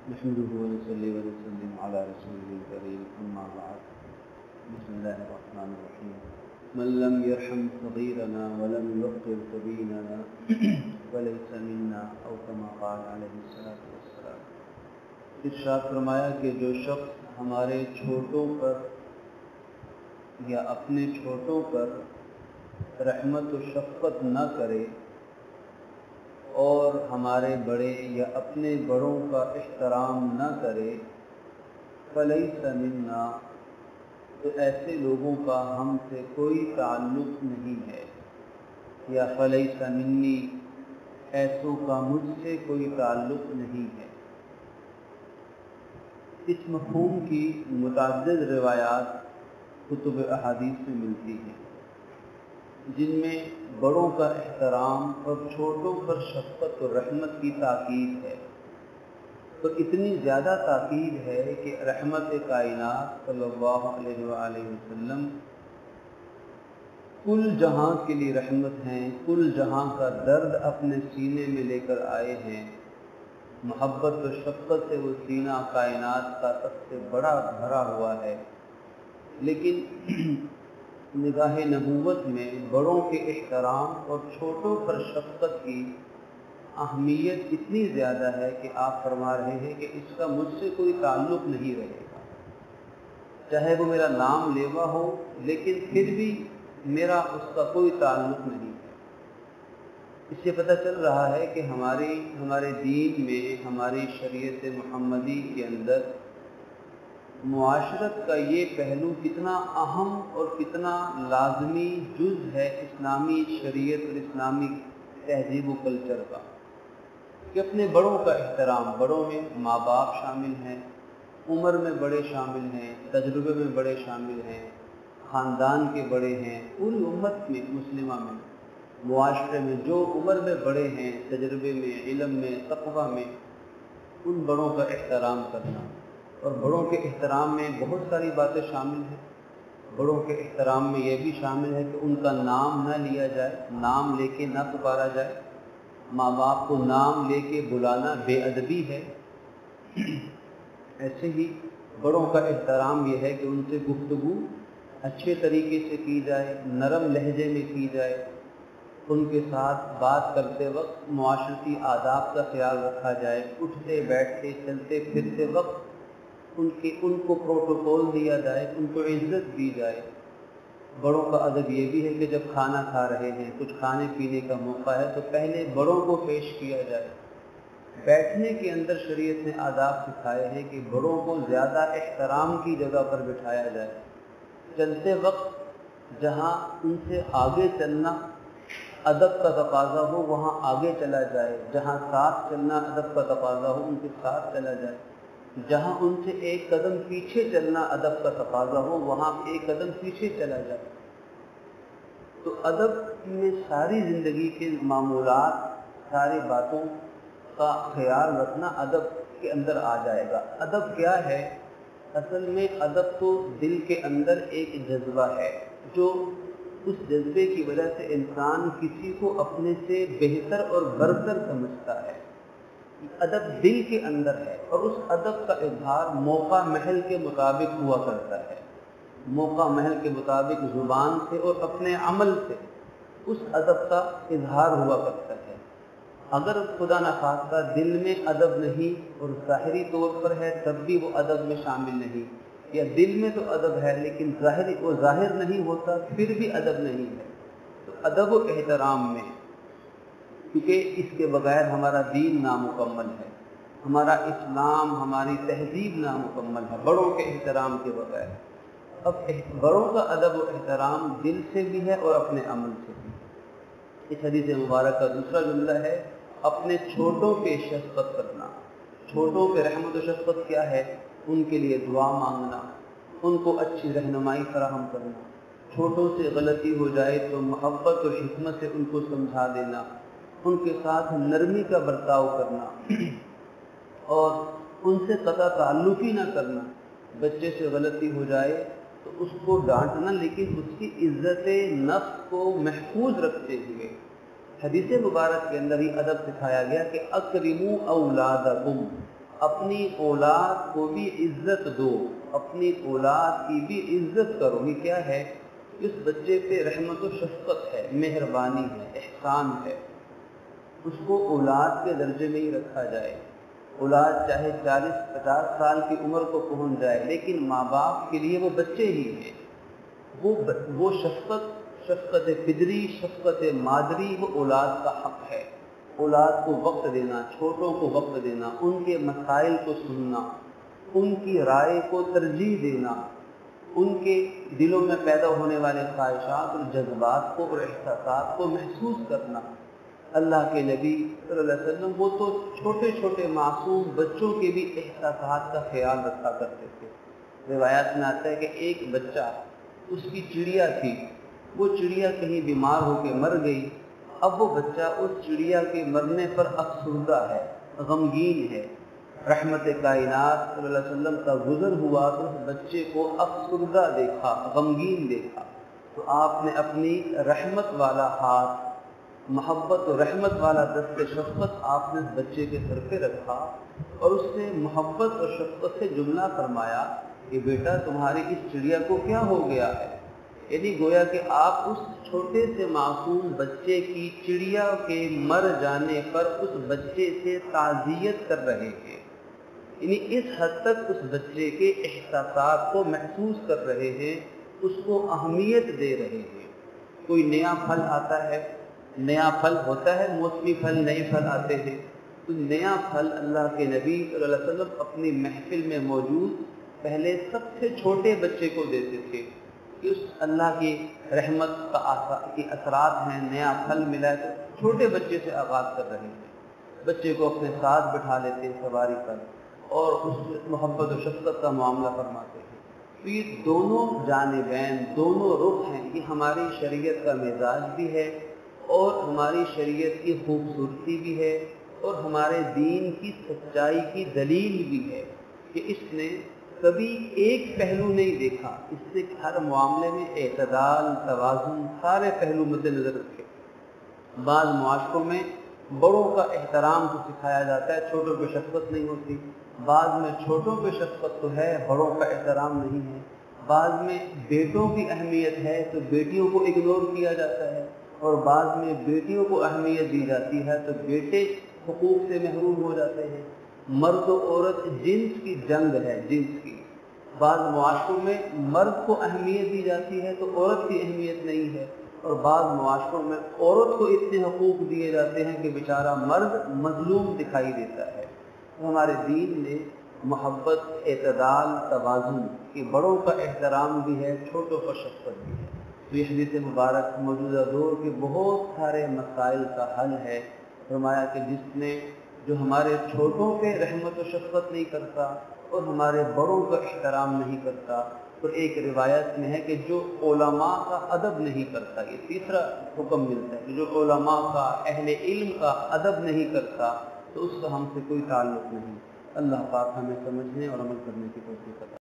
نحمده ونصلي ونسلم على رسوله الكريم أما بعد. بسم الله الرحمن الرحيم. من لم يرحم صغيرنا ولم يوقر كبيرنا فليس منا أو كما قال عليه الصلاة والسلام. ارشاد فرمایا کہ جو شخص ہمارے چھوٹوں پر یا اپنے چھوٹوں پر رحمت و شفقت نہ کرے اور ہمارے بڑے یا اپنے بڑوں کا احترام نہ کرے فلیس منا، تو ایسے لوگوں کا ہم سے کوئی تعلق نہیں ہے، یا فلیس منی، ایسوں کا مجھ سے کوئی تعلق نہیں ہے۔ اس مفہوم کی متعدد روایات کتب احادیث میں ملتی ہیں، جن میں بڑوں کا احترام اور چھوٹوں پر شفقت و رحمت کی تاکید ہے، تو اتنی زیادہ تاکید ہے کہ رحمت کائنات صلی اللہ علیہ وآلہ وسلم کل جہاں کے لیے رحمت ہیں، کل جہاں کا درد اپنے سینے میں لے کر آئے ہیں۔ محبت و شفقت سے وہ سینہ کائنات کا سب سے بڑا بھرا ہوا ہے، لیکن نگاہ نبوت میں بڑوں کے احترام اور چھوٹوں پر شفقت کی اہمیت اتنی زیادہ ہے کہ آپ فرما رہے ہیں کہ اس کا مجھ سے کوئی تعلق نہیں رہے گا، چاہے وہ میرا نام لیوا ہو، لیکن پھر بھی میرا اس کا کوئی تعلق نہیں ہے۔ اس سے پتہ چل رہا ہے کہ ہمارے دین میں، ہماری شریعت محمدی کے اندر معاشرت کا یہ پہلو کتنا اہم اور کتنا لازمی جز ہے اسلامی شریعت اور اسلامی تہذیب و کلچر کا، کہ اپنے بڑوں کا احترام۔ بڑوں میں ماں باپ شامل ہیں، عمر میں بڑے شامل ہیں، تجربے میں بڑے شامل ہیں، خاندان کے بڑے ہیں، پوری امت میں مسلمہ میں، معاشرے میں جو عمر میں بڑے ہیں، تجربے میں، علم میں، تقویٰ میں، ان بڑوں کا احترام کرنا۔ اور بڑوں کے احترام میں بہت ساری باتیں شامل ہیں۔ بڑوں کے احترام میں یہ بھی شامل ہے کہ ان کا نام نہ لیا جائے، نام لے کے نہ پکارا جائے۔ ماں باپ کو نام لے کے بلانا بے ادبی ہے۔ ایسے ہی بڑوں کا احترام یہ ہے کہ ان سے گفتگو اچھے طریقے سے کی جائے، نرم لہجے میں کی جائے، ان کے ساتھ بات کرتے وقت معاشرتی آداب کا خیال رکھا جائے، اٹھتے بیٹھتے چلتے پھرتے وقت ان کو پروٹوکول دیا جائے، ان کو عزت دی جائے۔ بڑوں کا ادب یہ بھی ہے کہ جب کھانا کھا رہے ہیں، کچھ کھانے پینے کا موقع ہے، تو پہلے بڑوں کو پیش کیا جائے۔ بیٹھنے کے اندر شریعت نے آداب سکھائے ہیں کہ بڑوں کو زیادہ احترام کی جگہ پر بٹھایا جائے۔ چلتے وقت جہاں ان سے آگے چلنا ادب کا تقاضا ہو وہاں آگے چلا جائے، جہاں ساتھ چلنا ادب کا تقاضا ہو ان کے ساتھ چلا جائے، جہاں ان سے ایک قدم پیچھے چلنا ادب کا تقاضا ہو وہاں ایک قدم پیچھے چلا جائے۔ تو ادب میں ساری زندگی کے معمولات، ساری باتوں کا خیال رکھنا ادب کے اندر آ جائے گا۔ ادب کیا ہے؟ اصل میں ادب تو دل کے اندر ایک جذبہ ہے، جو اس جذبے کی وجہ سے انسان کسی کو اپنے سے بہتر اور برتر سمجھتا ہے۔ ادب دل کے اندر ہے، اور اس ادب کا اظہار موقع محل کے مطابق ہوا کرتا ہے۔ موقع محل کے مطابق زبان سے اور اپنے عمل سے اس ادب کا اظہار ہوا کرتا ہے۔ اگر خدا نخواستہ دل میں ادب نہیں اور ظاہری طور پر ہے تب بھی وہ ادب میں شامل نہیں، یا دل میں تو ادب ہے لیکن ظاہر نہیں ہوتا پھر بھی ادب نہیں ہے۔ تو ادب و احترام میں، کیونکہ اس کے بغیر ہمارا دین نامکمل ہے، ہمارا اسلام، ہماری تہذیب نامکمل ہے بڑوں کے احترام کے بغیر۔ اب بڑوں کا ادب و احترام دل سے بھی ہے اور اپنے عمل سے بھی۔ اس حدیث مبارک کا دوسرا جملہ ہے اپنے چھوٹوں پہ شفقت کرنا۔ چھوٹوں پہ رحمت و شفقت کیا ہے؟ ان کے لیے دعا مانگنا، ان کو اچھی رہنمائی فراہم کرنا، چھوٹوں سے غلطی ہو جائے تو محبت اور حکمت سے ان کو سمجھا دینا، ان کے ساتھ نرمی کا برتاؤ کرنا، اور ان سے قطع تعلق ہی نہ کرنا۔ بچے سے غلطی ہو جائے تو اس کو ڈانٹنا، لیکن اس کی عزت نفس کو محفوظ رکھتے ہوئے۔ حدیث مبارک کے اندر ہی ادب سکھایا گیا کہ اکرموا اولادکم، اپنی اولاد کو بھی عزت دو، اپنی اولاد کی بھی عزت کرو۔ یہ کیا ہے؟ اس بچے پہ رحمت و شفقت ہے، مہربانی ہے، احسان ہے، اس کو اولاد کے درجے میں ہی رکھا جائے۔ اولاد چاہے 40-50 سال کی عمر کو پہنچ جائے، لیکن ماں باپ کے لیے وہ بچے ہی ہیں۔ وہ شفقت پدری، شفقت مادری وہ اولاد کا حق ہے۔ اولاد کو وقت دینا، چھوٹوں کو وقت دینا، ان کے مسائل کو سننا، ان کی رائے کو ترجیح دینا، ان کے دلوں میں پیدا ہونے والے خواہشات اور جذبات کو اور احساسات کو محسوس کرنا۔ اللہ کے نبی صلی اللہ علیہ وسلم وہ تو چھوٹے چھوٹے معصوم بچوں کے بھی احساسات کا خیال رکھا کرتے تھے۔ روایات میں آتا ہے کہ ایک بچہ، اس کی چڑیا تھی، وہ چڑیا کہیں بیمار ہو کے مر گئی۔ اب وہ بچہ اس چڑیا کے مرنے پر افسردہ ہے، غمگین ہے۔ رحمت کائنات صلی اللہ علیہ وسلم کا گزر ہوا تو اس بچے کو افسردہ دیکھا، غمگین دیکھا، تو آپ نے اپنی رحمت والا ہاتھ، محبت و رحمت والا دست شفقت آپ نے اس بچے کے سر پہ رکھا اور اس سے محبت اور شفقت سے جملہ فرمایا کہ بیٹا تمہاری اس چڑیا کو کیا ہو گیا ہے؟ یعنی گویا کہ آپ اس چھوٹے سے معصوم بچے کی چڑیا کے مر جانے پر اس بچے سے تعزیت کر رہے ہیں، یعنی اس حد تک اس بچے کے احساسات کو محسوس کر رہے ہیں، اس کو اہمیت دے رہے ہیں۔ کوئی نیا پھل آتا ہے، نیا پھل ہوتا ہے، موسمی پھل، نئے پھل آتے ہیں، تو نیا پھل اللہ کے نبی صلی اللہ علیہ وسلم اپنی محفل میں موجود پہلے سب سے چھوٹے بچے کو دیتے تھے کہ اس اللہ کی رحمت کی اثرات ہیں، نیا پھل ملا ہے تو چھوٹے بچے سے آغاز کر رہے ہیں۔ بچے کو اپنے ساتھ بٹھا لیتے ہیں سواری پر اور اس محبت و شفقت کا معاملہ فرماتے ہیں۔ تو یہ دونوں جانبین، دونوں رخ ہیں، یہ ہماری شریعت کا مزاج بھی ہے اور ہماری شریعت کی خوبصورتی بھی ہے اور ہمارے دین کی سچائی کی دلیل بھی ہے کہ اس نے کبھی ایک پہلو نہیں دیکھا، اس سے ہر معاملے میں اعتدال، توازن، سارے پہلو مد نظر رکھے۔ بعض معاشروں میں بڑوں کا احترام کو سکھایا جاتا ہے، چھوٹوں پہ شفقت نہیں ہوتی۔ بعض میں چھوٹوں پہ شفقت تو ہے، بڑوں کا احترام نہیں ہے۔ بعض میں بیٹوں کی اہمیت ہے تو بیٹیوں کو اگنور کیا جاتا ہے، اور بعض میں بیٹیوں کو اہمیت دی جاتی ہے تو بیٹے حقوق سے محروم ہو جاتے ہیں۔ مرد و عورت جنس کی جنگ ہے، جنس کی۔ بعض معاشروں میں مرد کو اہمیت دی جاتی ہے تو عورت کی اہمیت نہیں ہے، اور بعض معاشروں میں عورت کو اتنے حقوق دیے جاتے ہیں کہ بیچارہ مرد مظلوم دکھائی دیتا ہے۔ تو ہمارے دین نے محبت، اعتدال، توازن کہ بڑوں کا احترام بھی ہے، چھوٹوں پر شفقت بھی ہے۔ تو یہ حدیث مبارک موجودہ دور کے بہت سارے مسائل کا حل ہے۔ فرمایا کہ جس نے جو ہمارے چھوٹوں پہ رحمت و شفقت نہیں کرتا اور ہمارے بڑوں کا احترام نہیں کرتا، تو ایک روایت میں ہے کہ جو علماء کا ادب نہیں کرتا، یہ تیسرا حکم ملتا ہے کہ جو علماء کا، اہل علم کا ادب نہیں کرتا تو اس کا ہم سے کوئی تعلق نہیں۔ اللہ پاک ہمیں سمجھنے اور عمل کرنے کی توفیق عطا